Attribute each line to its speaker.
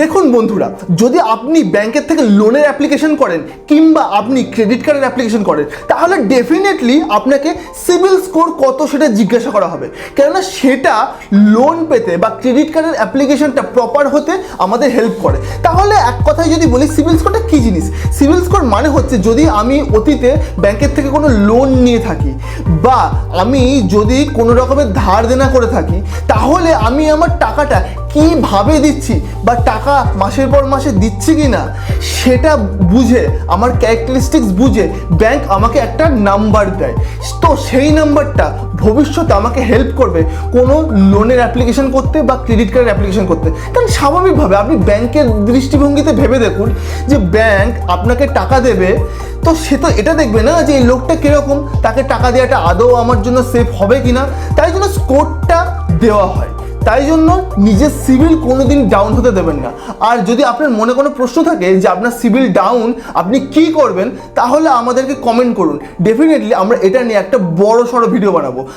Speaker 1: দেখুন বন্ধুরা, যদি আপনি ব্যাংকের থেকে লোনের অ্যাপ্লিকেশন করেন কিংবা আপনি ক্রেডিট কার্ডের অ্যাপ্লিকেশন করেন, তাহলে ডেফিনেটলি আপনাকে সিবিল স্কোর কত সেটা জিজ্ঞাসা করা হবে। কেননা সেটা লোন পেতে বা ক্রেডিট কার্ডের অ্যাপ্লিকেশনটা প্রপার হতে আমাদের হেল্প করে। তাহলে এক কথায় যদি বলি, সিবিল স্কোরটা কী জিনিস? সিবিল স্কোর মানে হচ্ছে, যদি আমি অতীতে ব্যাংকের থেকে কোনো লোন নিয়ে থাকি বা আমি যদি কোনো রকমের ধার দেনা করে থাকি, তাহলে আমি আমার টাকাটা কীভাবে দিচ্ছি বা টাকা মাসের পর মাসে দিচ্ছি কি না সেটা বুঝে, আমার ক্যারেক্টারিস্টিক্স বুঝে ব্যাংক আমাকে একটা নাম্বার দেয়। তো সেই নাম্বারটা ভবিষ্যতে আমাকে হেল্প করবে কোনো লোনের অ্যাপ্লিকেশন করতে বা ক্রেডিট কার্ডের অ্যাপ্লিকেশন করতে। কারণ স্বাভাবিকভাবে আপনি ব্যাংকের দৃষ্টিভঙ্গিতে ভেবে দেখুন যে ব্যাংক আপনাকে টাকা দেবে, তো সে তো এটা দেখবে না যে এই লোকটা কীরকম, তাকে টাকা দেওয়াটা আদৌ আমার জন্য সেফ হবে কি না। তাই জন্য স্কোরটা দেওয়া হয়। তাই জন্য নিজের সিভিল কোনো দিন ডাউন হতে দেবেন না। আর যদি আপনার মনে কোনো প্রশ্ন থাকে যে আপনার সিভিল ডাউন, আপনি কি করবেন, তাহলে আমাদেরকে কমেন্ট করুন। ডেফিনেটলি আমরা এটা নিয়ে একটা বড় সড়ো ভিডিও বানাবো।